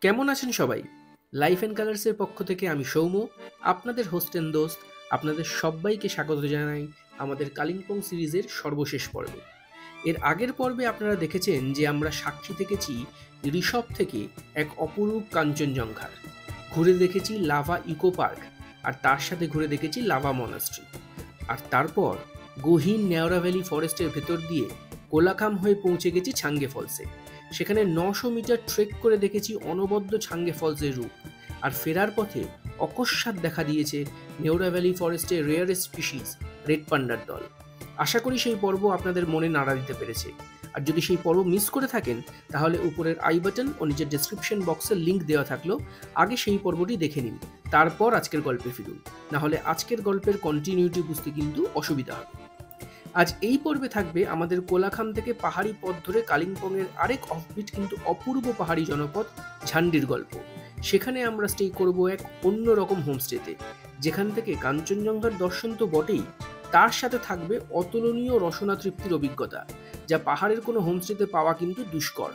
কেমন আছেন সবাই? লাইফ অ্যান্ড কালার্সের পক্ষ থেকে আমি সৌম্য, আপনাদের হোস্ট অ্যান্ড দোস্ত। আপনাদের সবাইকে স্বাগত জানাই আমাদের কালিম্পং সিরিজের সর্বশেষ পর্বে। এর আগের পর্বে আপনারা দেখেছেন যে আমরা সাক্ষী থেকেছি ঋষভ থেকে এক অপরূপ কাঞ্চনজঙ্ঘার, ঘুরে দেখেছি লাভা ইকো পার্ক, আর তার সাথে ঘুরে দেখেছি লাভা মনাস্ট্রি। আর তারপর গহীন নেওরা ভ্যালি ফরেস্টের ভেতর দিয়ে কোলাখাম হয়ে পৌঁছে গেছি ছাঙ্গে ফলসে। সেখানে 900 মিটার ট্রেক করে দেখেছি অনবদ্য ছাঙ্গে ফলসের রূপ। আর ফেরার পথে অকস্মাৎ দেখা দিয়েছে নেওরা ভ্যালি ফরেস্টের রেয়ারেস্ট স্পিসিস রেড পান্ডার দল। আশা করি সেই পর্ব আপনাদের মনে নাড়া দিতে পেরেছে। আর যদি সেই পর্ব মিস করে থাকেন তাহলে উপরের আই বাটন ও নিজের ডেসক্রিপশন বক্সে লিঙ্ক দেওয়া থাকলো, আগে সেই পর্বটি দেখে নিন, তারপর আজকের গল্পে ফিরুন। নাহলে আজকের গল্পের কন্টিনিউটি বুঝতে কিন্তু অসুবিধা হবে। আজ এই পর্বে থাকবে আমাদের কোলাখাম থেকে পাহাড়ি পথ ধরে কালিম্পংয়ের আরেক অফবিট কিন্তু অপূর্ব পাহাড়ি জনপদ ঝান্ডির গল্প। সেখানে আমরা স্টে করব এক অন্যরকম হোমস্টেতে, যেখান থেকে কাঞ্চনজঙ্ঘার দর্শন তো বটেই, তার সাথে থাকবে অতুলনীয় রসনা তৃপ্তির অভিজ্ঞতা, যা পাহাড়ের কোনো হোমস্টেতে পাওয়া কিন্তু দুষ্কর।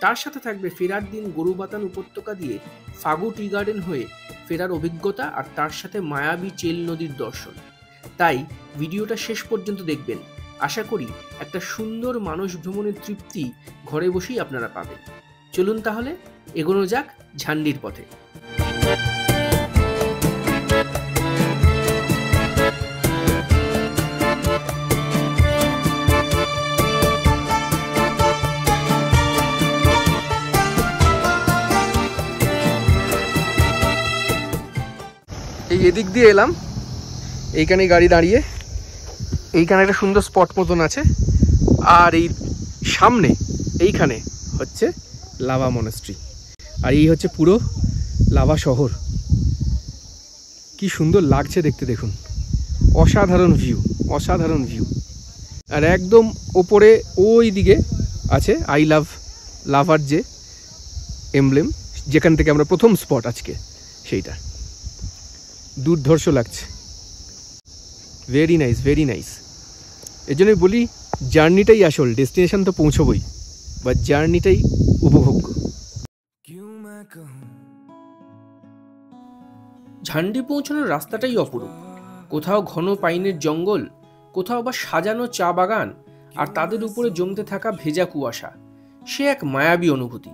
তার সাথে থাকবে ফেরার দিন গরুবাতান উপত্যকা দিয়ে ফাগু টি গার্ডেন হয়ে ফেরার অভিজ্ঞতা, আর তার সাথে মায়াবী চেল নদীর দর্শন। তাই ভিডিওটা শেষ পর্যন্ত দেখবেন। আশা করি একটা সুন্দর মানস ভ্রমণের তৃপ্তি ঘরে বসেই আপনারা পাবেন। চলুন তাহলে এগোনো যাক ঝান্ডির পথে। এই এদিক দিয়ে এলাম, এইখানে গাড়ি দাঁড়িয়ে, এইখানে একটা সুন্দর স্পট মতন আছে, আর এই সামনে এইখানে হচ্ছে লাভা মনাস্ট্রি, আর এই হচ্ছে পুরো লাভা শহর। কি সুন্দর লাগছে দেখতে, দেখুন, অসাধারণ ভিউ, অসাধারণ ভিউ। আর একদম ওপরে ওই দিকে আছে আই লাভ লাভার যে এমব্লেম, যেখান থেকে আমরা প্রথম স্পট আজকে, সেইটা দুর্ধর্ষ লাগছে। Very nice, very nice. এই জন্যই বলি জার্নিটাই আসল, ডেস্টিনেশন তো পৌঁছবই, বা জার্নিটাই উপভোগ্য। ঝান্ডি পৌঁছানোর রাস্তাটাই অপরূপ। কোথাও ঘন পাইনের জঙ্গল, কোথাও বা সাজানো চা বাগান, আর তাদের উপরে জমতে থাকা ভেজা কুয়াশা। সে এক মায়াবী অনুভূতি।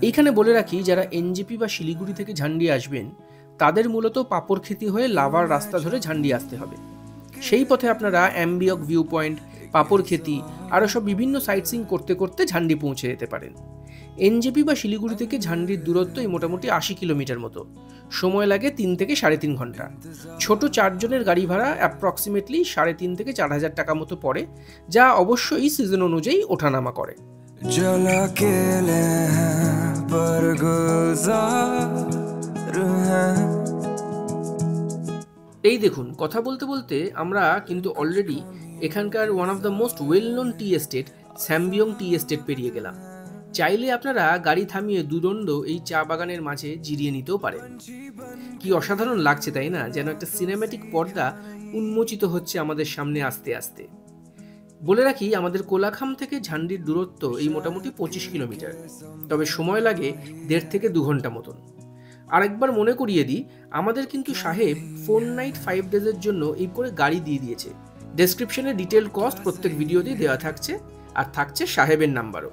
এইখানে বলে রাখি, যারা এনজেপি বা শিলিগুড়ি থেকে ঝান্ডি আসবেন তাদের মূলত পাপড়খেতি হয়ে লাভার রাস্তা ধরে ঝান্ডি আসতে হবে। সেই পথে আপনারা অ্যাম্বিয়ক ভিউ পয়েন্ট, পাপড়খেতি আরও সব বিভিন্ন সাইট সিইং করতে করতে ঝান্ডি পৌঁছে যেতে পারেন। এনজেপি বা শিলিগুড়ি থেকে ঝান্ডির দূরত্ব মোটামুটি 80 কিলোমিটার মতো। সময় লাগে 3 থেকে 3.5 ঘন্টা। ছোট 4 জনের গাড়ি ভাড়া অ্যাপ্রক্সিমেটলি 3.5 থেকে 4,000 টাকা মতো পড়ে, যা অবশ্যই সিজন অনুযায়ী ওঠানামা করে। এই দেখুন, কথা বলতে বলতে আমরা কিন্তু অলরেডি এখানকার one of the most well known tea estate Sambiong tea estate পেরিয়ে গেলাম। চাইলে আপনারা গাড়ি থামিয়ে দুদণ্ড এই চা বাগানের মাঝে জিরিয়ে নিতেও পারেন। কি অসাধারণ লাগছে তাই না? যেন একটা সিনেম্যাটিক পর্দা উন্মোচিত হচ্ছে আমাদের সামনে আস্তে আস্তে। বলে রাখি, আমাদের কোলাখাম থেকে ঝান্ডির দূরত্ব এই মোটামুটি 25 কিলোমিটার, তবে সময় লাগে 1.5 থেকে 2 ঘন্টা মতন। আরেকবার মনে করিয়ে দিই, আমাদের কিন্তু সাহেব 4 নাইট 5 ডেজের জন্য এই করে গাড়ি দিয়ে দিয়েছে। ডেসক্রিপশনে ডিটেল কস্ট প্রত্যেক ভিডিওতেই দেওয়া থাকছে, আর থাকছে সাহেবের নাম্বারও।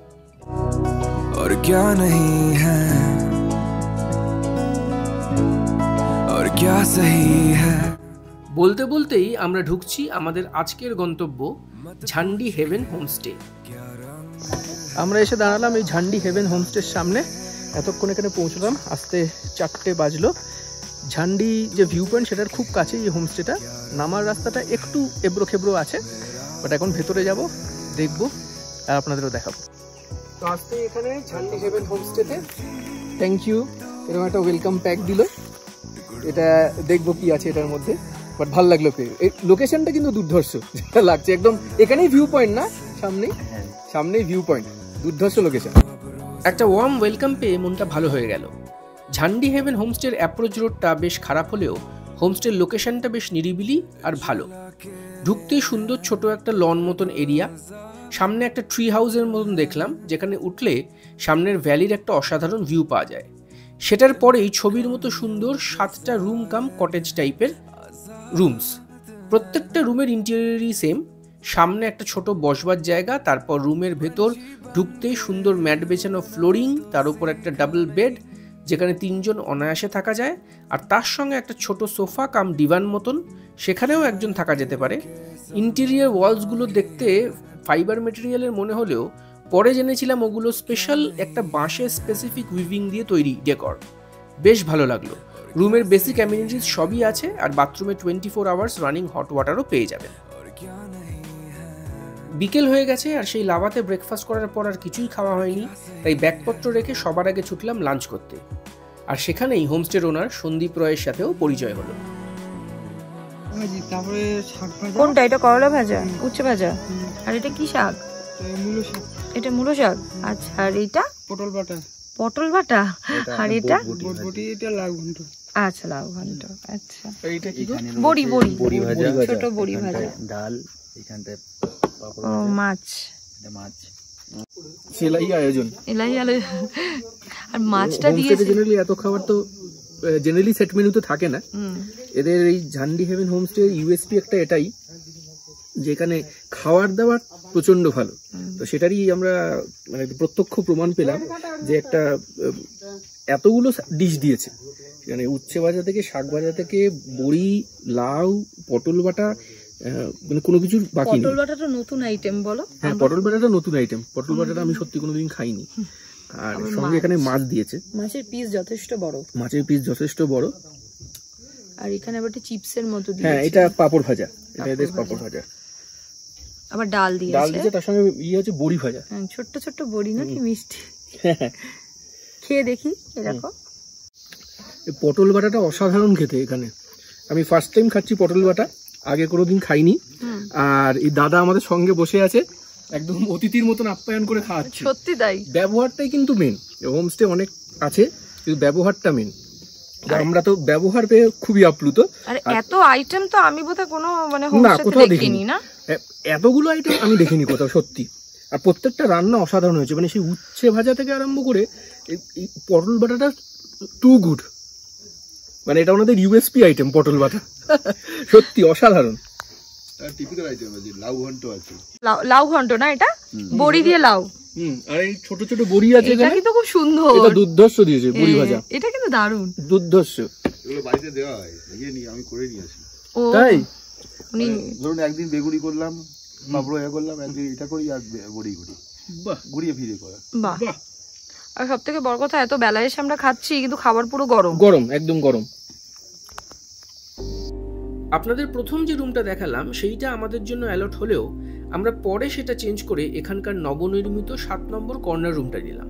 और क्या नहीं है और क्या सही है। বলতে বলতেই আমরা ঢুকছি আমাদের আজকের গন্তব্য ঝান্ডি হেভেন হোমস্টে। আমরা এসে দাঁড়ালাম এই ঝান্ডি হেভেন হোমস্টের সামনে। এতক্ষণ এখানে পৌঁছলাম, আসতে 4টে বাজলো। ঝান্ডি যে ভিউ পয়েন্ট সেটার খুব কাছে এই হোমস্টেটা। নামার রাস্তাটা একটু এবড়ো খেবড়ো আছে, বাট এখন ভেতরে যাব, দেখবো আর আপনাদেরও দেখাবো। তো আসতে এখানে ঝান্ডি হেভেন হোমস্টেতে থ্যাংক ইউ, এরকম একটা ওয়েলকাম প্যাক দিল। এটা দেখবো কি আছে এটার মধ্যে, বাট ভালো লাগলো পেয়ে। এই লোকেশনটা কিন্তু দুর্ধর্ষ যেটা লাগছে, একদম এখানেই ভিউ পয়েন্ট না, সামনেই ভিউ পয়েন্ট, দুর্ধর্ষ লোকেশন। একটা ওয়ার্ম ওয়েলকাম পেয়ে মনটা ভালো হয়ে গেল। ঝান্ডি হেভেন হোমস্টের অ্যাপ্রোচ রোডটা বেশ খারাপ হলেও হোমস্টের লোকেশনটা বেশ নিরিবিলি আর ভালো। ঢুকতেই সুন্দর ছোট একটা লন মতন এরিয়া, সামনে একটা ট্রি হাউসের মতন দেখলাম, যেখানে উঠলে সামনের ভ্যালির একটা অসাধারণ ভিউ পাওয়া যায়। সেটার পরেই ছবির মতো সুন্দর 7টা রুম কাম কটেজ টাইপের রুমস। প্রত্যেকটা রুমের ইন্টেরিয়রই সেম। সামনে একটা ছোট বসবার জায়গা, তারপর রুমের ভেতর ঢুকতেই সুন্দর ম্যাট বেছানো ফ্লোরিং, তার উপর একটা ডাবল বেড যেখানে 3 জন অনায়াসে থাকা যায়, আর তার সঙ্গে একটা ছোট সোফা কাম ডিভান মতন, সেখানেও একজন থাকা যেতে পারে। ইন্টেরিয়র ওয়ালসগুলো দেখতে ফাইবার মেটেরিয়ালের মনে হলেও পরে জেনেছিলাম ওগুলো স্পেশাল একটা বাঁশের স্পেসিফিক উইভিং দিয়ে তৈরি ডেকর। বেশ ভালো লাগলো। রুমের বেসিক অ্যামিনিটিস সবই আছে, আর বাথরুমে 24 আওয়ার্স রানিং হট ওয়াটারও পেয়ে যাবেন। বিকেল হয়ে গেছে, আর সেই লাভাতে ব্রেকফাস্ট করার পর আর কিছুই খাওয়া হয়নি, তাই ব্যাগপত্র রেখে সবার আগে ছুটলাম লাঞ্চ করতে। আর সেখানেই হোমস্টের ওনার সন্দীপ রয়ের সাথেও পরিচয় হলো। কোনটা? এটা করলা ভাজা, উচ্ছে ভাজা। আর এটা কি শাক? এটা মূলো শাক। আচ্ছা, আর এটা পটল বাটা। পটল বাটা। আর এটা বটবটি, এটা লাউ ঘন্ট। আচ্ছা, লাউ ঘন্ট। আচ্ছা, এইটা কি? বড়ি। বড়ি বড়ি ভাজা, ছোট বড়ি ভাজা। ডাল, এখানটায় ও মাছ। এটা মাছ। সেলাই আয়োজন। এলাই আলো। আর মাছটা দিয়েছে। জেনারেলি এত খাবার তো জেনারেলি সেট মেনুতে থাকে না। এদের এই ঝান্ডি হেভেন হোমস্টে ইউএসপি একটা এটাই, যেখানে খাওয়ার দাওয়ার প্রচন্ড ভালো। তো সেটারই আমরা মানে প্রত্যক্ষ প্রমাণ পেলাম যে একটা এতগুলো ডিশ দিয়েছে, মানে উচ্ছে ভাজা থেকে শাক ভাজা থেকে বড়ি, লাউ, পটল বাটা, মানে কোনো কিছু বাকি নেই। পটল বাটাটা নতুন আইটেম বলো। হ্যাঁ, পটল বাটাটা নতুন আইটেম। পটল বাটাটা আমি সত্যি কোনোদিন খাইনি। আর সঙ্গে এখানে মাছ দিয়েছে। মাছের পিস যথেষ্ট বড়। মাছের পিস যথেষ্ট বড়। আর এখানে আবার চিপসের মতো দিয়েছে। হ্যাঁ, এটা পাপড় ভাজা। এটা এদের পাপড় ভাজা। আবার ডাল দিয়েছে। ডাল দিয়েছে, তার সঙ্গে হচ্ছে বড়ি ভাজা। হ্যাঁ, ছোট্ট ছোট্ট বড়ি, না কি মিষ্টি। খেয়ে দেখি এরকম। পটল বাটাটা অসাধারণ খেতে। এখানে আমি ফার্স্ট টাইম খাচ্ছি পটল বাটা, আগে কোনোদিন খাইনি। আর এই দাদা আমাদের সঙ্গে বসে আছে, একদম অতিথির মতন আপ্যায়ন করে খাওয়াচ্ছে। সত্যি তাই। ব্যবহারটাই কিন্তু মেন। হোমস্টে অনেক আছে, কিন্তু ব্যবহারটা মেন। আমরা তো ব্যবহার পেয়ে খুবই আপ্লুত। আর এত আইটেম তো আমি বোধহয় কোনো মানে হোমস্টেতে দেখিনি। না, এতগুলো আইটেম আমি দেখিনি কোথাও সত্যি। আর প্রত্যেকটা রান্না অসাধারণ হয়েছে, মানে সেই উচ্ছে ভাজা থেকে আরম্ভ করে এই পটল বাটাটা টু গুড। মানে এটা ওনাদের ইউএসপি আইটেম, পটল বাটা। সত্যি অসাধারণ। টিপিক্যাল আইটেম আছে, লাউ ঘন্ট আছে। লাউ ঘন্ট না, এটা বড়ি দিয়ে লাউ। আর এই ছোট ছোট বড়ি আছে, এটা কিন্তু খুব সুন্দর। এটা দুর্ধর্ষ দিয়েছে বড়ি ভাজা। এটা কিন্তু দারুণ, দুর্ধর্ষ। এগুলো বাড়িতে দেওয়া হয়, আমি করে নিয়ে আসি। তাই ধরুন একদিন বেগুনি করলাম, পাপড় করলাম, একদিন এটা করি আর বড়ি করি। বাহ, ঘুরিয়ে ফিরে করা। বাহ। আর সব থেকে বড় কথা, এত বেলা এসে আমরা খাচ্ছি, কিন্তু খাবার পুরো গরম গরম, একদম গরম। আপনাদের প্রথম যে রুমটা দেখালাম সেইটা আমাদের জন্য অ্যালট হলেও আমরা পরে সেটা চেঞ্জ করে এখানকার নবনির্মিত 7 নম্বর কর্নার রুমটা নিলাম।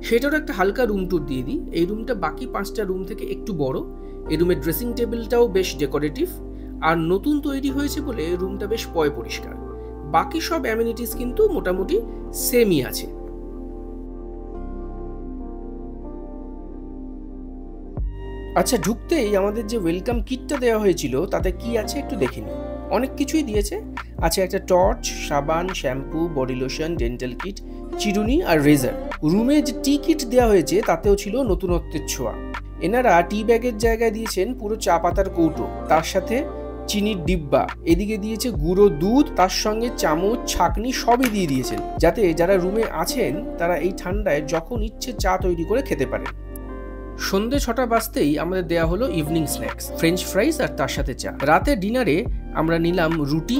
সেটারও একটা হালকা রুম ট্যুর দিয়ে দিই। এই রুমটা বাকি 5টা রুম থেকে একটু বড়। এই রুমের ড্রেসিং টেবিলটাও বেশ ডেকোরেটিভ, আর নতুন তৈরি হয়েছে বলে রুমটা বেশ পয় পরিষ্কার। বাকি সব অ্যামিনিটিস কিন্তু মোটামুটি সেমই আছে। আচ্ছা, ঢুকতেই আমাদের যে ওয়েলকাম কিটটা দেওয়া হয়েছিল তাতে কি আছে একটু দেখে নিই। অনেক কিছুই দিয়েছে। আছে একটা টর্চ, সাবান, shampoo, body lotion, dental kit, চিরুনি আর রেজার। রুমে যে টি কিট দেওয়া হয়েছে তাতেও ছিল নতুনত্বের ছোঁয়া। এনারা টি ব্যাগের জায়গায় দিয়েছেন পুরো চা পাতার কৌটো, তার সাথে চিনির ডিব্বা, এদিকে দিয়েছে গুঁড়ো দুধ, তার সঙ্গে চামচ, ছাঁকনি সবই দিয়ে দিয়েছেন, যাতে যারা রুমে আছেন তারা এই ঠান্ডায় যখন ইচ্ছে চা তৈরি করে খেতে পারেন। সন্ধ্যে 6টা বাজতেই আমাদের দেয়া হলো ইভিনিং স্ন্যাক্স, ফ্রেঞ্চ ফ্রাইজ আর তার সাথে চা। রাতে ডিনারে আমরা নিলাম রুটি,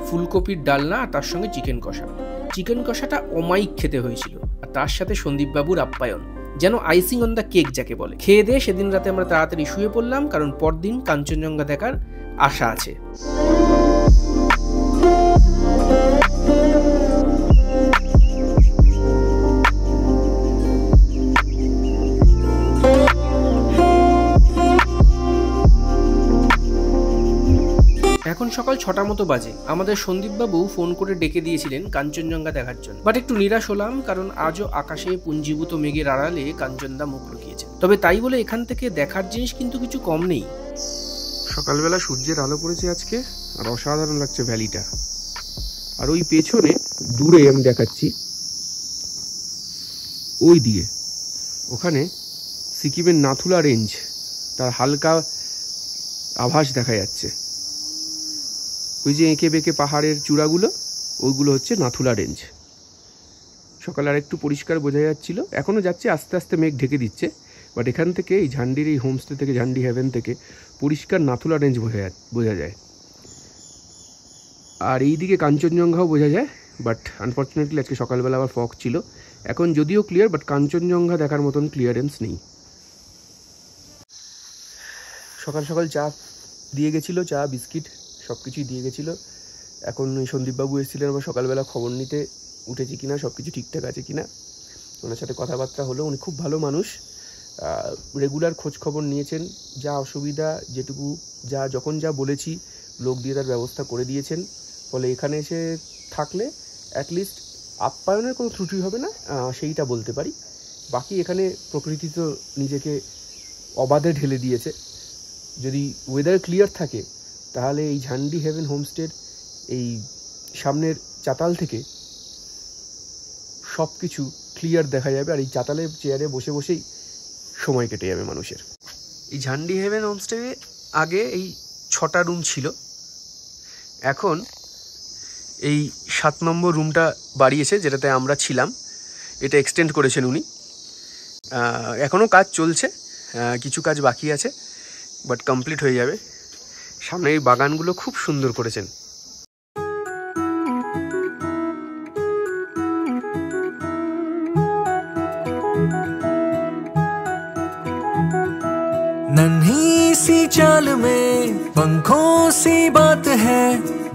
ফুলকপির ডালনা আর তার সঙ্গে চিকেন কষা। চিকেন কষাটা অমায়িক খেতে হয়েছিল, আর তার সাথে সন্দীপবাবুর আপ্যায়ন, যেন আইসিং অন দ্য কেক যাকে বলে। খেয়ে দিয়ে সেদিন রাতে আমরা তাড়াতাড়ি শুয়ে পড়লাম, কারণ পরদিন কাঞ্চনজঙ্ঘা দেখার আশা আছে। এখন সকাল 6টা মতো বাজে। আমাদের সন্দীপবাবু ফোন করে ডেকে দিয়েছিলেন কাঞ্চনজঙ্ঘা দেখার জন্য, বাট একটু নিরাশ হলাম, কারণ আজও আকাশে পুঞ্জীভূত মেঘের আড়ালে কাঞ্চনদা মুখ লুকিয়েছেন। তবে তাই বলে এখান থেকে দেখার জিনিস কিন্তু কিছু কম নেই। সকালবেলা সূর্যের আলো পড়েছে আজকে, আর অসাধারণ লাগছে ভ্যালিটা। আর ওই পেছনে দূরে আমি দেখাচ্ছি, ওই দিকে ওখানে সিকিমের নাথুলা রেঞ্জ, তার হালকা আভাস দেখা যাচ্ছে। ওই যে এঁকে বেঁকে পাহাড়ের চূড়াগুলো, ওইগুলো হচ্ছে নাথুলা রেঞ্জ। সকালে আর একটু পরিষ্কার বোঝা যাচ্ছিল, এখনও যাচ্ছে, আস্তে আস্তে মেঘ ঢেকে দিচ্ছে, বাট এখান থেকে এই ঝান্ডির এই হোমস্টে থেকে, ঝান্ডি হেভেন থেকে পরিষ্কার নাথুলা রেঞ্জ বোঝা যায়। আর এই দিকে কাঞ্চনজঙ্ঘাও বোঝা যায়, বাট আনফর্চুনেটলি আজকে সকালবেলা আবার ফগ ছিল। এখন যদিও ক্লিয়ার, বাট কাঞ্চনজঙ্ঘা দেখার মতন ক্লিয়ারেন্স নেই। সকাল সকাল চা দিয়ে গেছিলো, চা বিস্কিট সব কিছুই দিয়ে গেছিলো। এখন সন্দীপবাবু এসেছিলেন আমার সকালবেলা খবর নিতে, উঠেছি কিনা, সব কিছু ঠিকঠাক আছে কিনা। ওনার সাথে কথাবার্তা হলো, উনি খুব ভালো মানুষ, রেগুলার খোঁজ খবর নিয়েছেন, যা অসুবিধা যেটুকু যখন যা বলেছি লোক দিয়ে তার ব্যবস্থা করে দিয়েছেন। ফলে এখানে এসে থাকলে অ্যাটলিস্ট আপ্যায়নের কোনো ত্রুটি হবে না, সেইটা বলতে পারি। বাকি এখানে প্রকৃতি তো নিজেকে অবাধে ঢেলে দিয়েছে। যদি ওয়েদার ক্লিয়ার থাকে তাহলে এই ঝান্ডি হেভেন হোমস্টের এই সামনের চাতাল থেকে সব কিছু ক্লিয়ার দেখা যাবে, আর এই চাতালের চেয়ারে বসে বসেই সময় কেটে যাবে মানুষের। এই ঝান্ডি হেভেন হোমস্টে আগে এই 6টা রুম ছিল, এখন এই 7 নম্বর রুমটা বাড়িয়েছে, যেটাতে আমরা ছিলাম। এটা এক্সটেন্ড করেছেন উনি। এখনও কাজ চলছে, কিছু কাজ বাকি আছে, বাট কমপ্লিট হয়ে যাবে। সামনে এই বাগানগুলো খুব সুন্দর করেছেন। नन्ही सी चाल में पंखों सी बात है,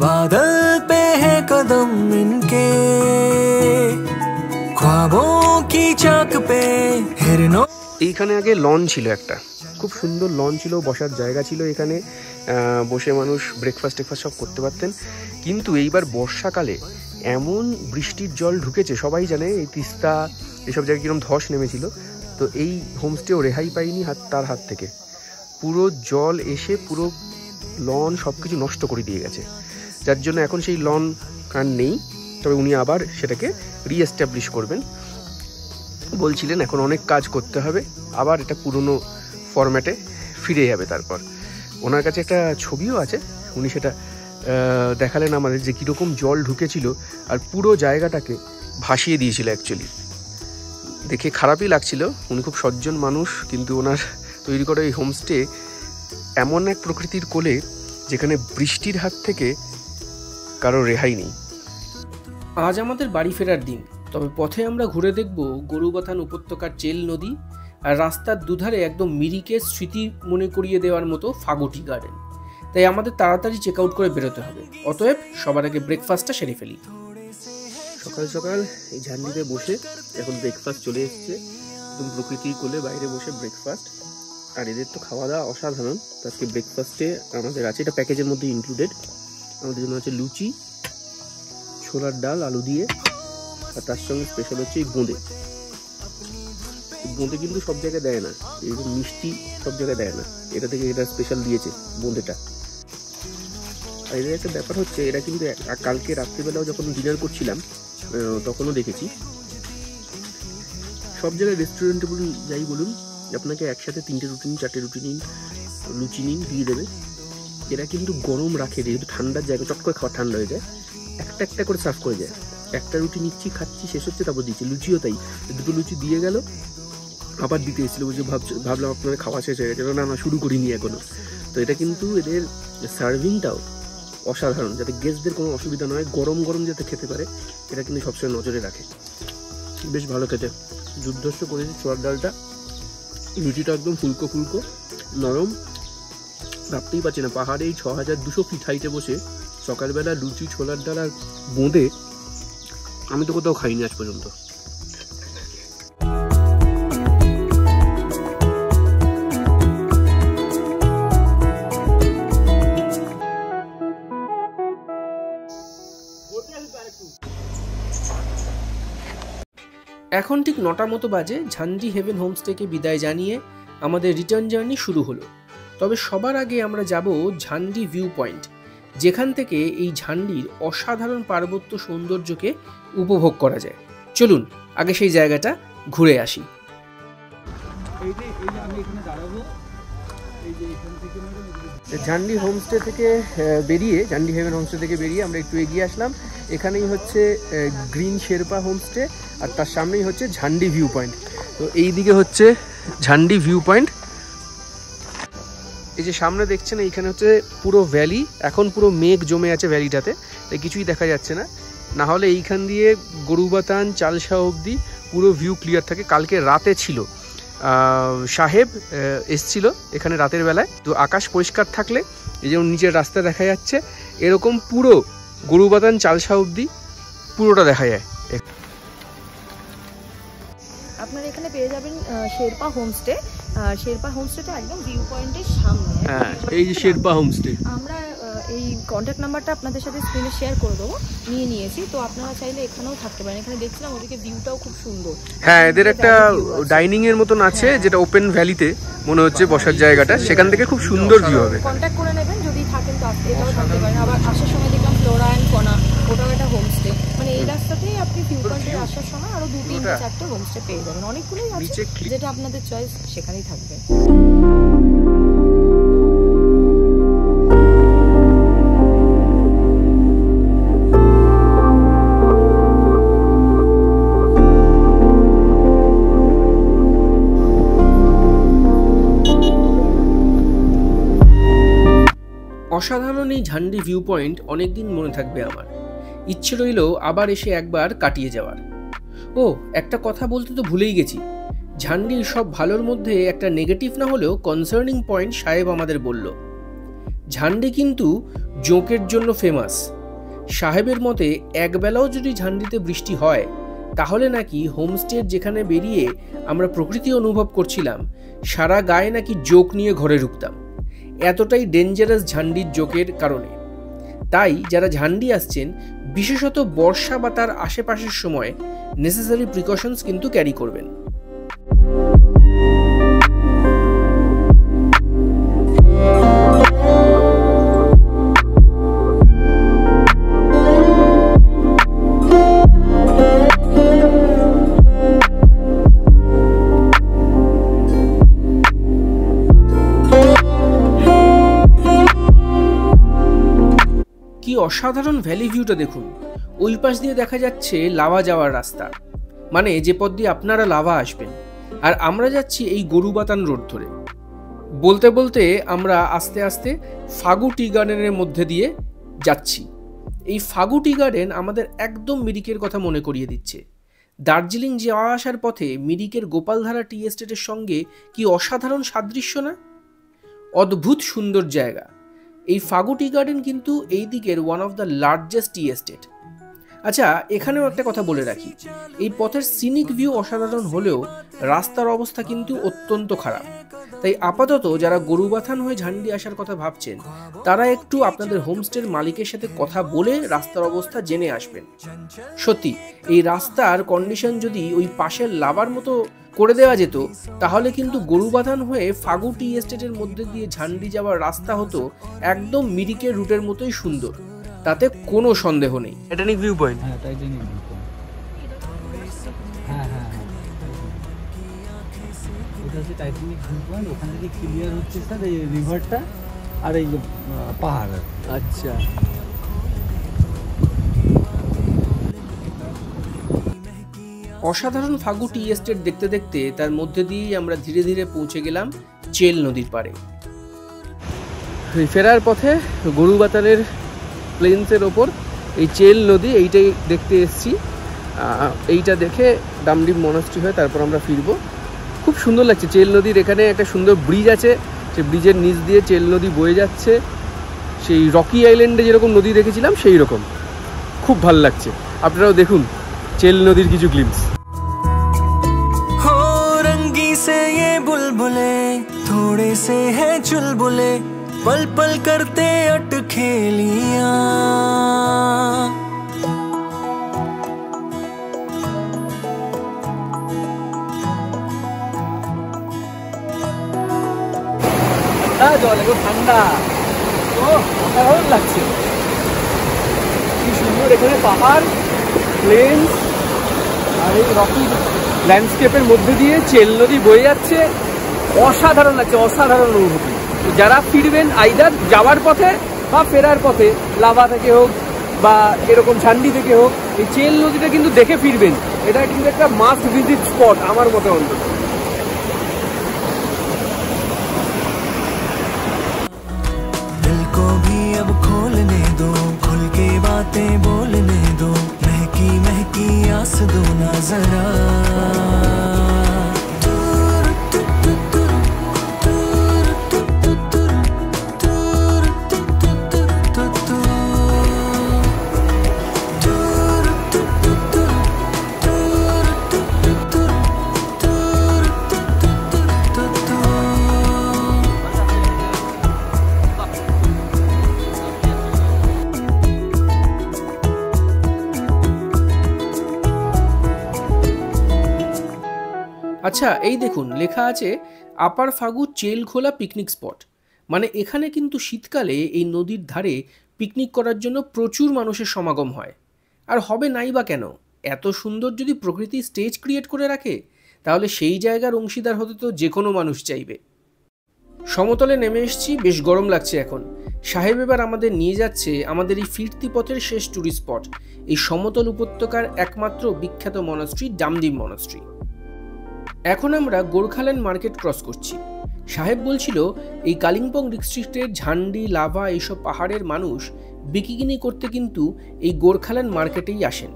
बादल पे है कदम इनके, ख्वाबों की चाक पे हिरनों। এইখানে আগে লন ছিল, একটা খুব সুন্দর লন ছিল, বসার জায়গা ছিল, এখানে বসে মানুষ ব্রেকফাস্ট সব করতে পারতেন। কিন্তু এইবার বর্ষাকালে এমন বৃষ্টির জল ঢুকেছে, সবাই জানে এই তিস্তা এসব জায়গায় কিরকম ধস নেমেছিল, তো এই হোমস্টেও রেহাই পাইনি তার হাত থেকে। পুরো জল এসে পুরো লন সব কিছু নষ্ট করে দিয়ে গেছে, যার জন্য এখন সেই লন আর নেই। তবে উনি আবার সেটাকে রিএস্টাবলিশ করবেন বলছিলেন। এখন অনেক কাজ করতে হবে, আবার এটা পুরনো ফরম্যাটে ফিরে যাবে। তারপর ওনার কাছে একটা ছবিও আছে, উনি সেটা দেখালেন আমাদের, যে কীরকম জল ঢুকেছিল আর পুরো জায়গাটাকে ভাসিয়ে দিয়েছিল। অ্যাকচুয়ালি দেখে খারাপই লাগছিল, উনি খুব সজ্জন মানুষ, কিন্তু ওনার তৈরি করা এই হোমস্টে এমন এক প্রকৃতির কোলে যেখানে বৃষ্টির হাত থেকে কারো রেহাই নেই। আজ আমাদের বাড়ি ফেরার দিন, তবে পথে আমরা ঘুরে দেখব গরুবাথান উপত্যকার চেল নদী আর রাস্তার দুধারে একদম মিরিকের স্মৃতি মনে করিয়ে দেওয়ার মতো ফাগটি গার্ডেন। তাই আমাদের তাড়াতাড়ি চেক আউট করে বেরোতে হবে। অতএব সবার আগে ব্রেকফাস্টটা সেরে ফেলি। সকাল সকাল এই ঝান্ডিতে বসে এখন ব্রেকফাস্ট চলে এসছে, একদম প্রকৃতির কোলে বাইরে বসে ব্রেকফাস্ট। আর এদের তো খাওয়া দাওয়া অসাধারণ। আজকে ব্রেকফাস্টে আমাদের আছে, এটা প্যাকেজের মধ্যে ইনক্লুডেড, আমাদের জন্য আছে লুচি, ছোলার ডাল আলু দিয়ে, আর তার সঙ্গে স্পেশাল হচ্ছে এই বোঁদে। বোঁদে কিন্তু সব জায়গায় দেয় না, এই মিষ্টি সব জায়গায় দেয় না, এটা থেকে এটা স্পেশাল দিয়েছে বোঁদেটা। আর এদের একটা ব্যাপার হচ্ছে, এরা কিন্তু কালকে রাত্রিবেলাও যখন ডিনার করছিলাম তখনও দেখেছি সব জায়গায় রেস্টুরেন্টে বলুন যাই বলুন, আপনাকে একসাথে 3টে রুটি নিন, 4টে রুটি নিন, লুচি নিন, দিয়ে দেবে। এরা কিন্তু গরম রাখে, যেহেতু ঠান্ডার জায়গা, চট করে খাওয়া ঠান্ডা হয়ে যায়, একটা একটা করে সার্ভ করে যায়। একটা রুটি নিচ্ছি, খাচ্ছি, শেষ হচ্ছে, তারপর দিচ্ছি। লুচিও তাই, 2টো লুচি দিয়ে গেল, আবার দিতে এসেছিল, বুঝে ভাবলাম আপনাদের খাওয়া শেষ হয়ে গেছে, না শুরু করিনি এখনো। তো এটা কিন্তু এদের সার্ভিংটাও অসাধারণ, যাতে গেস্টদের কোনো অসুবিধা নয়, গরম গরম যাতে খেতে পারে, এটা কিন্তু সবসময় নজরে রাখে। বেশ ভালো খেতে, যুদ্ধস্ব করেছি ছোলার ডালটা, লুচিটা একদম ফুলকো ফুলকো নরম। ভাবতেই পারছি না, পাহাড়ে এই 6200 ফিট হাইটে বসে সকালবেলা লুচি, ছোলার ডাল আর বোঁদে আমি তো কোথাও খাইনি আজ পর্যন্ত। এখন ঠিক 9টা মতো বাজে। ঝান্ডি হেভেন হোমস্টেকে বিদায় জানিয়ে আমাদের রিটার্ন জার্নি শুরু হলো। তবে সবার আগে আমরা যাব ঝান্ডি ভিউ পয়েন্ট, যেখান থেকে এই ঝান্ডির অসাধারণ পার্বত্য সৌন্দর্যকে উপভোগ করা যায়। চলুন আগে সেই জায়গাটা ঘুরে আসি। ঝান্ডি হোমস্টে থেকে বেরিয়ে, ঝান্ডি হেভেন হোমস্টে থেকে বেরিয়ে আমরা একটু এগিয়ে আসলাম। এখানেই হচ্ছে গ্রিন শেরপা হোমস্টে, আর তার সামনেই হচ্ছে ঝান্ডি ভিউ পয়েন্ট। তো এই দিকে হচ্ছে ঝান্ডি ভিউ পয়েন্ট। এই যে সামনে দেখছেন এইখানে হচ্ছে পুরো ভ্যালি, এখন পুরো মেঘ জমে আছে ভ্যালিটাতে, তাই কিছুই দেখা যাচ্ছে না। না হলে এইখান দিয়ে গরুবাতান চালসা অবধি পুরো ভিউ ক্লিয়ার থাকে। কালকে রাতে ছিল, সাহেব এসছিল এখানে রাতের বেলায়, তো আকাশ পরিষ্কার থাকলে এই যেমন নিচের রাস্তা দেখা যাচ্ছে, এরকম পুরো গরুবাতান চালসা অবধি পুরোটা দেখা যায়। আপনারা এখানে পেয়ে যাবেন শেরপা হোমস্টে। শেরপা হোমস্টেটা একদম ভিউ পয়েন্টের সামনে। হ্যাঁ, এই যে শেরপা হোমস্টে। আমরা এই কন্ট্যাক্ট নাম্বারটা আপনাদের সাথে স্ক্রিনে শেয়ার করে দেবো, নিয়েছি। তো আপনারা চাইলে এখানেও থাকতে পারেন। এখানে দেখছিলাম ওদিকে ভিউটাও খুব সুন্দর। হ্যাঁ, এদের একটা ডাইনিং এর মতন আছে, যেটা ওপেন ভ্যালিতে মনে হচ্ছে বসার জায়গাটা, সেখান থেকে খুব সুন্দর ভিউ হবে। কন্ট্যাক্ট করে নেবেন যদি থাকেন, তো এটাও থাকতে পারেন। আবার আসার সময় দেখলাম ফ্লোরা অ্যান্ড ফনা, ওটাও একটা হোমস্টে। মানে এই রাস্তাতেই আপনি ভিউ পয়েন্টে আসার সময় আরো 2-3-4টে হোমস্টে পেয়ে যাবেন। অনেকগুলোই আছে, যেটা আপনাদের চয়েস সেখানেই থাকবে। অসাধারণ এই ঝান্ডি ভিউ পয়েন্ট অনেকদিন মনে থাকবে আমার। ইচ্ছে রইল আবার এসে একবার কাটিয়ে যাওয়ার। ও, একটা কথা বলতে তো ভুলেই গেছি। ঝান্ডির সব ভালোর মধ্যে একটা নেগেটিভ না হলেও কনসার্নিং পয়েন্ট সাহেব আমাদের বলল। ঝান্ডি কিন্তু জোঁকের জন্য ফেমাস। সাহেবের মতে একবেলাও যদি ঝান্ডিতে বৃষ্টি হয় তাহলে নাকি হোমস্টের যেখানে বেরিয়ে আমরা প্রকৃতি অনুভব করছিলাম, সারা গায়ে নাকি জোক নিয়ে ঘরে ঢুকতাম। এতটাই ডেঞ্জারাস ঝান্ডির জোকের কারণে। তাই যারা ঝান্ডি আসছেন, বিশেষত বর্ষা বা তার আশেপাশের সময় নেসেসারি প্রিকশনস কিন্তু ক্যারি করবেন। অসাধারণ ভ্যালি ভিউটা দেখুন। ওই পাশ দিয়ে দেখা যাচ্ছে লাভা যাওয়ার রাস্তা, মানে যে পথ দিয়ে আপনারা লাভা আসবেন। আর আমরা যাচ্ছি এই গরুবাতান রোড ধরে। বলতে বলতে আমরা আস্তে আস্তে ফাগু টি গার্ডেনের মধ্যে দিয়ে যাচ্ছি। এই ফাগু টি গার্ডেন আমাদের একদম মিরিকের কথা মনে করিয়ে দিচ্ছে। দার্জিলিং যাওয়া আসার পথে মিরিকের গোপালধারা টি এস্টেটের সঙ্গে কি অসাধারণ সাদৃশ্য না? অদ্ভুত সুন্দর জায়গা। এই ফাগু টি গার্ডেন কিন্তু এই দিকের one of the largest tea estate. আচ্ছা, এখানেও একটা কথা বলে রাখি, এই পথের সিনিক ভিউ অসাধারণ হলেও রাস্তার অবস্থা কিন্তু অত্যন্ত খারাপ। তাই আপাতত যারা গরুবাথান হয়ে ঝান্ডি আসার কথা ভাবছেন, তারা একটু আপনাদের হোমস্টের মালিকের সাথে কথা বলে রাস্তার অবস্থা জেনে আসবেন। সত্যি এই রাস্তার কন্ডিশন যদি ওই পাশের লাভার মতো করে দেওয়া যেত, তাহলে কিন্তু গরুবাথান হয়ে ফাগু টি এস্টেটের মধ্যে দিয়ে ঝান্ডি যাওয়ার রাস্তা হতো একদম মিরিকের রুটের মতোই সুন্দর, তাতে কোনো সন্দেহ নেই। Titanic view point. হ্যাঁ, টাইটানিক ভিউ পয়েন্ট। হ্যাঁ, এটা হচ্ছে টাইটানিক ভিউ পয়েন্ট। ওখান থেকে ক্লিয়ার হচ্ছে স্যার এই রিভারটা আর এই পাহাড়। আচ্ছা, অসাধারণ ফাগু টি এস্টেট দেখতে দেখতে তার মধ্যে দিয়েই আমরা ধীরে ধীরে পৌঁছে গেলাম চেল নদীর পাড়ে। ফেরার পথে গরুবাতানের প্লেন্সের ওপর এই চেল নদী, এইটাই দেখতে এসেছি। এইটা দেখে ডামডিম মনাস্ট্রি হয় তারপর আমরা ফিরবো। খুব সুন্দর লাগছে চেল নদীর। এখানে একটা সুন্দর ব্রিজ আছে, সেই ব্রিজের নিচ দিয়ে চেল নদী বয়ে যাচ্ছে। সেই রকি আইল্যান্ডে যেরকম নদী দেখেছিলাম সেই রকম, খুব ভালো লাগছে। আপনারাও দেখুন চেল নদীর কিছু গ্লিম্পস। हो रंगी से ये बुलबुले थोड़े से है चुलबुले, पल पल करते अटखेलियां। জল এখন ঠান্ডা, অসাধারণ লাগছে। কি সুন্দর এখানে পাহাড়, প্লেন্স আর এই রকি ল্যান্ডস্কেপের মধ্যে দিয়ে চেল নদী বয়ে যাচ্ছে। অসাধারণ লাগছে, অসাধারণ অনুভূতি। যারা ফিরবেন আইদার যাওয়ার পথে বা ফেরার পথে, লাভা থেকে হোক বা এরকম ঝান্ডি থেকে হোক, এই চেল নদীটা কিন্তু দেখে ফিরবেন। এটা কিন্তু একটা মাস্ট ভিজিট স্পট আমার মতে অন্তত। दिल को भी अब खोलने दो, खुल के बातें बोलने दो, महकी महकी आस दो ना जरा। আচ্ছা, এই দেখুন লেখা আছে আপার ফাগু চেলখোলা পিকনিক স্পট। মানে এখানে কিন্তু শীতকালে এই নদীর ধারে পিকনিক করার জন্য প্রচুর মানুষের সমাগম হয়। আর হবে নাই বা কেন, এত সুন্দর যদি প্রকৃতি স্টেজ ক্রিয়েট করে রাখে তাহলে সেই জায়গার অংশীদার হতে তো যে কোনো মানুষ চাইবে। সমতলে নেমে এসেছি, বেশ গরম লাগছে এখন। সাহেব এবার আমাদের নিয়ে যাচ্ছে আমাদের এই ফিরতি পথের শেষ ট্যুরিস্ট স্পট, এই সমতল উপত্যকার একমাত্র বিখ্যাত মনাস্ট্রি ডামডিম মনাস্ট্রি। এখন আমরা গোর্খাল্যান্ড মার্কেট ক্রস করছি। সাহেব বলছিল এই কালিম্পং ডিস্ট্রিক্টের ঝান্ডি, লাভা এইসব পাহাড়ের মানুষ বিকিনি করতে কিন্তু এই গোর্খাল্যান্ড মার্কেটেই আসেন।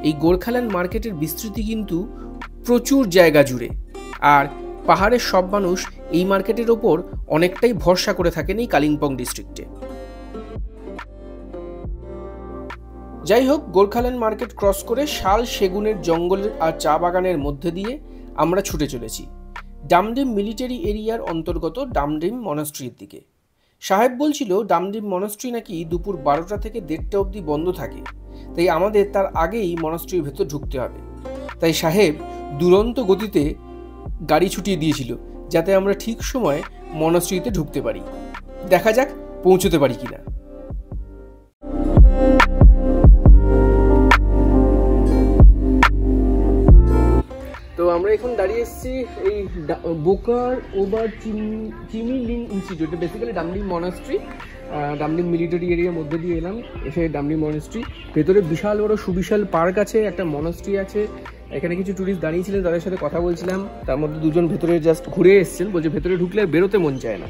এই গোর্খাল্যান্ড মার্কেটের বিস্তৃতি কিন্তু প্রচুর জায়গা জুড়ে, আর পাহাড়ের সব মানুষ এই মার্কেটের ওপর অনেকটাই ভরসা করে থাকেন এই কালিম্পং ডিস্ট্রিক্টে। যাই হোক, গোর্খাল্যান্ড মার্কেট ক্রস করে শাল, সেগুনের জঙ্গলের আর চা বাগানের মধ্যে দিয়ে আমরা ছুটে চলেছি ডামডিম মিলিটারি এরিয়ার অন্তর্গত ডামডিম মনাস্ট্রির দিকে। সাহেব বলছিল ডামডিম মনাস্ট্রি নাকি দুপুর 12টা থেকে 1:30 অবধি বন্ধ থাকে, তাই আমাদের তার আগেই মনাস্ট্রির ভেতর ঢুকতে হবে। তাই সাহেব দুরন্ত গতিতে গাড়ি ছুটিয়ে দিয়েছিল যাতে আমরা ঠিক সময়ে মনাস্ট্রিতে ঢুকতে পারি। দেখা যাক পৌঁছতে পারি কিনা। তো আমরা এখন দাঁড়িয়ে এসেছি এই বোকার ওভার চিমিলিং institute, basically Damdim monastery, Damdim military এরিয়ার মধ্যে দিয়ে এলাম। এসে ডামডিম মনাস্ট্রি ভেতরে বিশাল বড় সুবিশাল পার্ক আছে, একটা মনাস্ট্রি আছে। এখানে কিছু ট্যুরিস্ট দাঁড়িয়েছিলেন, তাদের সাথে কথা বলছিলাম। তার মধ্যে দুজন ভেতরে জাস্ট ঘুরে এসেছেন, বলছে ভেতরে ঢুকলে আর বেরোতে মন চায় না।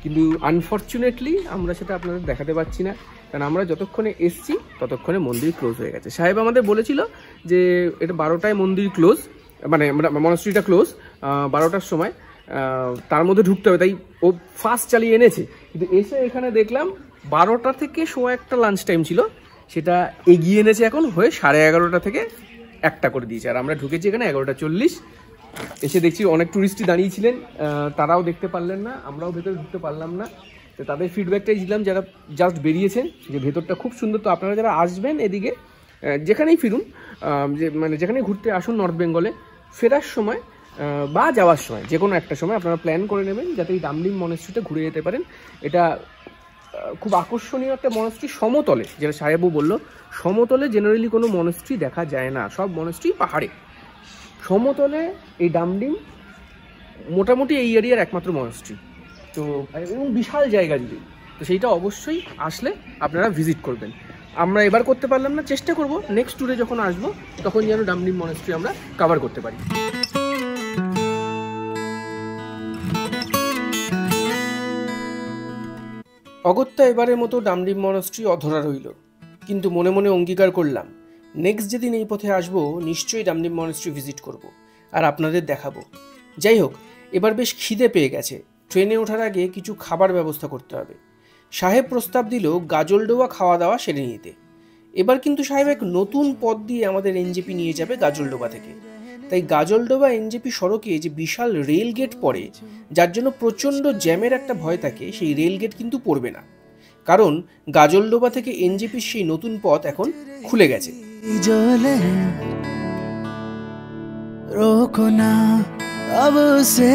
কিন্তু আনফর্চুনেটলি আমরা সেটা আপনাদের দেখাতে পারছি না, কারণ আমরা যতক্ষণে এসছি ততক্ষণে মন্দির ক্লোজ হয়ে গেছে। সাহেব আমাদের বলেছিল যে এটা 12টায় মন্দির ক্লোজ, মানে মনাস্ট্রিটা ক্লোজ 12টার সময়, তার মধ্যে ঢুকতে হবে। তাই ও ফাস্ট চালিয়ে এনেছে, কিন্তু এসে এখানে দেখলাম 12টা থেকে 1:15 লাঞ্চ টাইম ছিল, সেটা এগিয়ে এনেছে এখন হয়ে 11:30 থেকে 1টা করে দিয়েছে। আর আমরা ঢুকেছি এখানে 11:40। এসে দেখছি অনেক ট্যুরিস্টই দাঁড়িয়েছিলেন, তারাও দেখতে পারলেন না, আমরাও ভেতরে ঢুকতে পারলাম না। তো তাদের ফিডব্যাকটাই দিলাম যারা জাস্ট বেরিয়েছেন, যে ভেতরটা খুব সুন্দর। তো আপনারা যারা আসবেন এদিকে, যেখানেই ফিরুন, মানে যেখানেই ঘুরতে আসুন নর্থ বেঙ্গলে, ফেরার সময় বা যাওয়ার সময় যে কোনো একটা সময় আপনারা প্ল্যান করে নেবেন যাতে এই ডামডিম মনাস্ট্রিটা ঘুরে যেতে পারেন। এটা খুব আকর্ষণীয় একটা মনাস্ট্রি, সমতলে, যেটা সাহেবও বললো সমতলে জেনারেলি কোনো মনাস্ট্রি দেখা যায় না, সব মনাস্ট্রি পাহাড়ে। সমতলে এই ডামডিম মোটামুটি এই এরিয়ার একমাত্র মনাস্ট্রি, তো এবং বিশাল জায়গা জুড়ে। তো সেইটা অবশ্যই আসলে আপনারা ভিজিট করবেন। আমরা এবার করতে পারলাম না, চেষ্টা করব নেক্সট ট্যুরে যখন আসবো তখন যেন ডামডিম মনাস্ট্রি আমরা কভার করতে পারি। অগত্যা এবারের মতো ডামডিম মনাস্ট্রি অধরা রইল, কিন্তু মনে মনে অঙ্গীকার করলাম নেক্সট যেদিন এই পথে আসবো নিশ্চয়ই ডামডিম মনাস্ট্রি ভিজিট করব আর আপনাদের দেখাবো। যাই হোক, এবার বেশ খিদে পেয়ে গেছে, ট্রেনে ওঠার আগে কিছু খাবার ব্যবস্থা করতে হবে। সাহেব প্রস্তাব দিল গাজলডোবা খাওয়া দাওয়া সেরে নিতে। এবার কিন্তু সাহেব এক নতুন পথ দিয়ে আমাদের এনজেপি নিয়ে যাবে গাজলডোবা থেকে। তাই গাজলডোবা এনজেপি সড়কে যে বিশাল রেল গেট পড়ে, যার জন্য প্রচণ্ড জ্যামের একটা ভয় থাকে, সেই রেল গেট কিন্তু পড়বে না, কারণ গাজলডোবা থেকে এনজেপির সেই নতুন পথ এখন খুলে গেছে। रोको ना अब उसे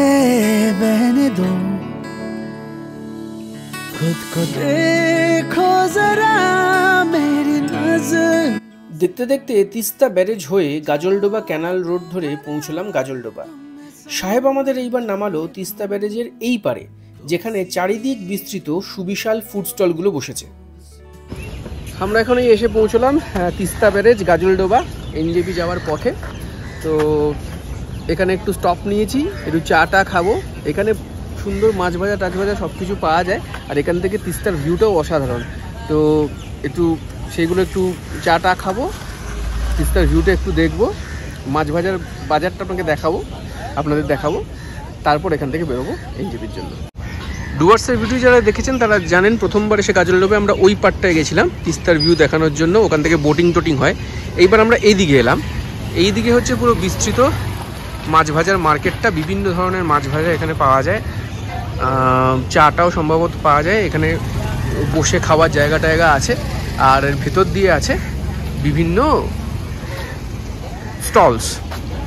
बहने दो, खुद को देखो जरा मेरी नजर। দেখতে দেখতে তিস্তা ব্যারেজ হয়ে গাজলডোবা ক্যানাল রোড ধরে পৌঁছলাম গাজলডোবা। সাহেব আমাদের এইবার নামালো তিস্তা ব্যারেজের এই পারে, যেখানে চারিদিক বিস্তৃত সুবিশাল ফুড স্টলগুলো বসেছে। আমরা এখন এসে পৌঁছলাম তিস্তা ব্যারেজ গাজলডোবা এনজেপি যাওয়ার পথে। তো এখানে একটু স্টপ নিয়েছি, একটু চাটা খাবো। এখানে সুন্দর মাছ ভাজা টাছ ভাজা সব কিছু পাওয়া যায়, আর এখান থেকে তিস্তার ভিউটাও অসাধারণ। তো একটু সেইগুলো একটু চাটা খাবো, তিস্তার ভিউটা একটু দেখবো, মাছ ভাজার বাজারটা আপনাদের দেখাবো, তারপর এখান থেকে বেরোবো এনজেপির জন্য। ডুয়ার্সের ভিডিও যারা দেখেছেন তারা জানেন, প্রথমবার এসে গাজলডোবে আমরা ওই পার্টটায় গেছিলাম তিস্তার ভিউ দেখানোর জন্য, ওখান থেকে বোটিং টোটিং হয়। এইবার আমরা এইদিকে এলাম। এইদিকে হচ্ছে পুরো বিস্তৃত মাছ ভাজার মার্কেটটা, বিভিন্ন ধরনের মাছ ভাজা এখানে পাওয়া যায়, চাটাও সম্ভবত পাওয়া যায়। এখানে বসে খাওয়ার জায়গা আছে, আর এর ভেতর দিয়ে আছে বিভিন্ন স্টলস।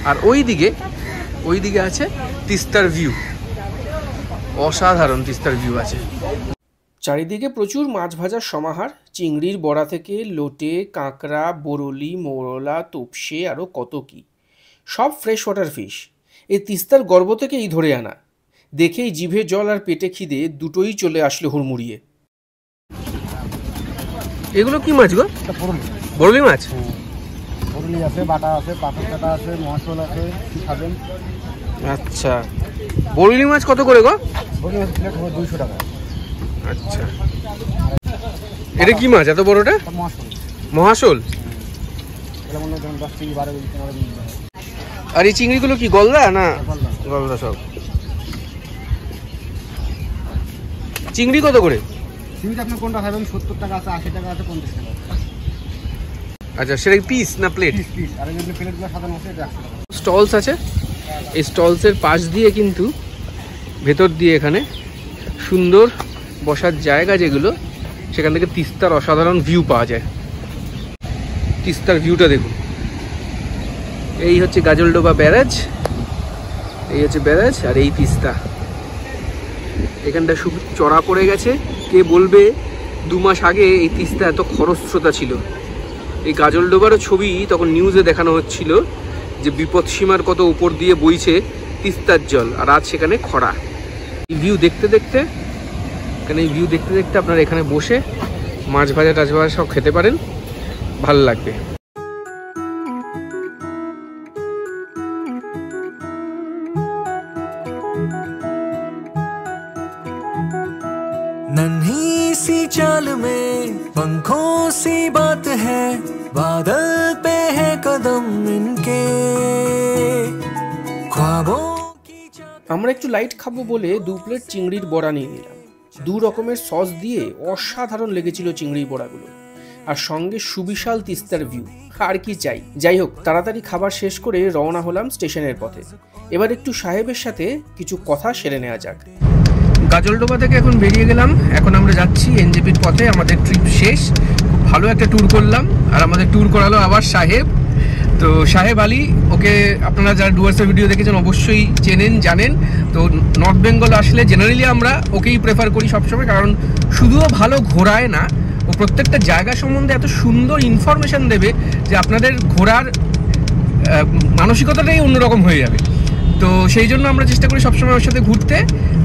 আর ওইদিকে আছে তিস্তার ভিউ, অসাধারণ তিস্তার ভিউ আছে। চারিদিকে প্রচুর মাছ ভাজার সমাহার, চিংড়ির বড়া থেকে লোটে, কাঁকড়া, বরলি, মৌরলা, তোপসে, আরও কত কি, সব ফ্রেশ ওয়াটার ফিশ। এই তিস্তার গর্ব থেকেই ধরে আনা। দেখেই জিভে জল আর পেটে খিদে দুটোই চলে আসলো হুড়মুড়িয়ে। এগুলো কি মাছ গো? বরলি মাছ? বরলি আছে, বাটা আছে, পাথর কাটা আছে, মহাশোল আছে, কি খাবেন? আচ্ছা, বরলি মাছ কত করে গো? বরলি মাছ প্লেট 200 টাকা। আচ্ছা, এটা কি মাছ এত বড়টা? মহাশোল। আর এই চিংড়িগুলো কি গলদা না? গলদা সব। চিংড়ি কত করে? চিংড়ি আপনার কোনটা খাবেন? 70 টাকা আছে, 80 টাকা আছে, 50 টাকা। আচ্ছা, সেটা পিস না প্লেট? পিস। আর এই প্লেটগুলো সাধারণ আছে, এটা 100 টাকা। স্টলস আছে, এই স্টলসের পাশ দিয়ে কিন্তু ভেতর দিয়ে এখানে সুন্দর বসার জায়গা, যেগুলো সেখান থেকে তিস্তার অসাধারণ ভিউ পাওয়া যায়। তিস্তার ভিউটা দেখুন। এই হচ্ছে গাজলডোবা ব্যারেজ, এই হচ্ছে ব্যারেজ, আর এই তিস্তা। এখানটা শুধু চড়া পড়ে গেছে। কে বলবে 2 মাস আগে এই তিস্তা এত খরস্রোতা ছিল। এই গাজলডোবারও ছবি তখন নিউজে দেখানো হচ্ছিল যে বিপদসীমার কত উপর দিয়ে বইছে তিস্তার জল, আর আজ সেখানে খরা। এই ভিউ দেখতে দেখতে আপনারা এখানে বসে মাছ ভাজা টাছ ভাজা সব খেতে পারেন, ভালো লাগবে। नन्ही सी चाल में पंखों सी बात है, बादल पे है कदम इनके, ख्वाबों की। আমরা একটু লাইট খাবো বলে 2 প্লেট চিংড়ির বড়া নিয়ে নিলাম। 2 রকমের সস দিয়ে অসাধারণ লেগেছিল চিংড়ির বড়াগুলো, আর সঙ্গে সুবিশাল তিস্তার ভিউ। আর কি চাই? যাই হোক, তাড়াতাড়ি খাবার শেষ করে রওনা হলাম স্টেশনের পথে। এবার একটু সাহেবের সাথে কিছু কথা সেরে নেওয়া যাক। গাজলডোবা থেকে এখন বেরিয়ে গেলাম, এখন আমরা যাচ্ছি এনজেপির পথে। আমাদের ট্রিপ শেষ, খুব ভালো একটা ট্যুর করলাম, আর আমাদের ট্যুর করালো আবার সাহেব। তো সাহেব আলী, ওকে আপনারা যারা ডুয়ার্সের ভিডিও দেখেছেন অবশ্যই চেনেন, জানেন। তো নর্থ বেঙ্গল আসলে জেনারেলি আমরা ওকেই প্রেফার করি সবসময়, কারণ শুধুও ভালো ঘোরায় না, ও প্রত্যেকটা জায়গা সম্বন্ধে এত সুন্দর ইনফরমেশান দেবে যে আপনাদের ঘোরার মানসিকতাটাই অন্যরকম হয়ে যাবে। তো সেই জন্য আমরা চেষ্টা করি সবসময় ওর সাথে ঘুরতে,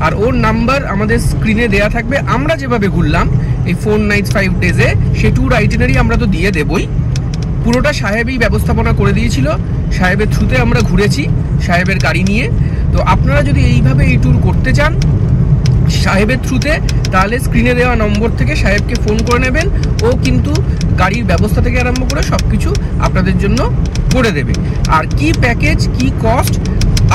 আর ওর নাম্বার আমাদের স্ক্রিনে দেওয়া থাকবে। আমরা যেভাবে ঘুরলাম এই 4 nights 5 days-এ, সে ট্যুর আইটিনারি আমরা তো দিয়ে দেবই। পুরোটা সাহেবই ব্যবস্থাপনা করে দিয়েছিল, সাহেবের থ্রুতে আমরা ঘুরেছি, সাহেবের গাড়ি নিয়ে। তো আপনারা যদি এইভাবে এই ট্যুর করতে চান সাহেবের থ্রুতে, তাহলে স্ক্রিনে দেওয়া নম্বর থেকে সাহেবকে ফোন করে নেবেন। ও কিন্তু গাড়ির ব্যবস্থা থেকে আরম্ভ করে সব কিছু আপনাদের জন্য করে দেবে। আর কি প্যাকেজ, কি কস্ট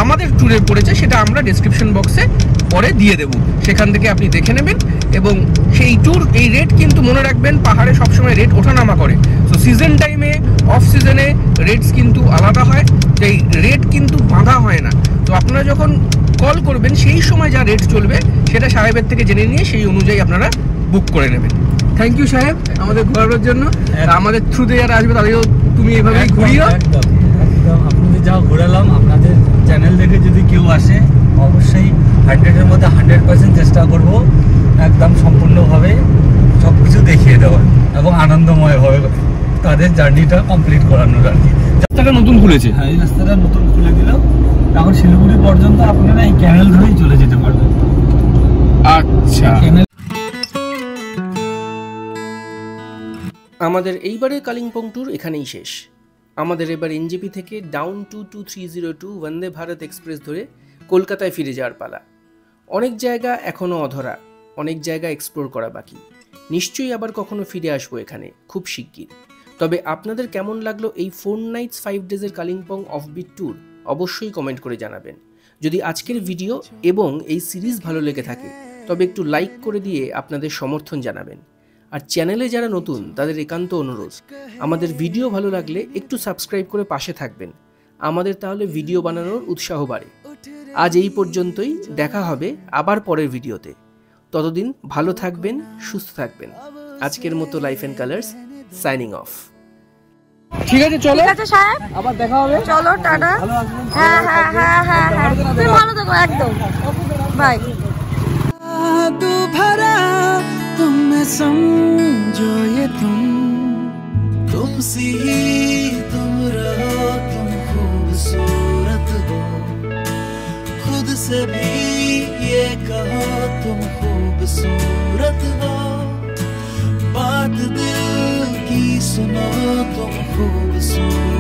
আমাদের ট্যুরে পড়েছে সেটা আমরা ডেসক্রিপশন বক্সে পরে দিয়ে দেবো, সেখান থেকে আপনি দেখে নেবেন। এবং সেই ট্যুর, এই রেট কিন্তু মনে রাখবেন, পাহাড়ে সবসময় রেট ওঠানামা করে। সো সিজন টাইমে, অফ সিজনে রেটস কিন্তু আলাদা হয়, এই রেট কিন্তু বাঁধা হয় না। তো আপনারা যখন কল করবেন সেই সময় যা রেট চলবে সেটা সাহেবের থেকে জেনে নিয়ে সেই অনুযায়ী আপনারা বুক করে নেবেন। থ্যাংক ইউ সাহেব আমাদের ঘোরানোর জন্য। আমাদের থ্রুতে যারা আসবে তাদেরও তুমি এভাবেই ঘুরিও। একদম আপনাদের যা ঘোরালাম, আপনাদের চ্যানেল দেখে যদি কেউ আসে অবশ্যই 100-এর মধ্যে 100% চেষ্টা করব একদম সম্পূর্ণভাবে সব কিছু দেখিয়ে দেওয়ার এবং আনন্দময়ভাবে তাদের জার্নিটা কমপ্লিট করানোর আর কি। রাস্তাটা নতুন খুলেছে। হ্যাঁ, এই রাস্তাটা নতুন খুলে দিল। তারপর শিলিগুড়ি পর্যন্ত আপনারা এই ক্যানেল ধরেই চলে যেতে পারবেন। আচ্ছা, আমাদের এইবারের কালিম্পং ট্যুর এখানেই শেষ। আমাদের এবার এনজেপি থেকে down to 2302 Vande Bharat express ধরে কলকাতায় ফিরে যাওয়ার পালা। অনেক জায়গা এখনও অধরা, অনেক জায়গা এক্সপ্লোর করা বাকি। নিশ্চয়ই আবার কখনো ফিরে আসবো এখানে খুব শিগগির। তবে আপনাদের কেমন লাগলো এই 4 nights 5 days Kalimpong offbeat tour অবশ্যই কমেন্ট করে জানাবেন। যদি আজকের ভিডিও এবং এই সিরিজ ভালো লেগে থাকে তবে একটু লাইক করে দিয়ে আপনাদের সমর্থন জানাবেন। আর চ্যানেলে যারা নতুন তাদের একান্ত অনুরোধ, আমাদের ভিডিও ভালো লাগলে একটু সাবস্ক্রাইব করে পাশে থাকবেন, আমাদের তাহলে ভিডিও বানানোর উৎসাহ বাড়ে। আজ এই পর্যন্তই, দেখা হবে আবার পরের ভিডিওতে। ততদিন ভালো থাকবেন, সুস্থ থাকবেন। আজকের মতো life and colours signing off. ঠিক আছে, চলো, ঠিক আছে সাহেব, আবার দেখা হবে। চলো, টাটা। হ্যাঁ হ্যাঁ হ্যাঁ হ্যাঁ হ্যাঁ, তুমি ভালো থাকো, একদম বাই। तू भरा तुम में समझो ये तुम सी ही तुम रहो, तुम खूबसूरत हो, खुद से भी ये कहो तुम खूबसूरत हो, बात दिल की सुनो तुम खूबसूरत।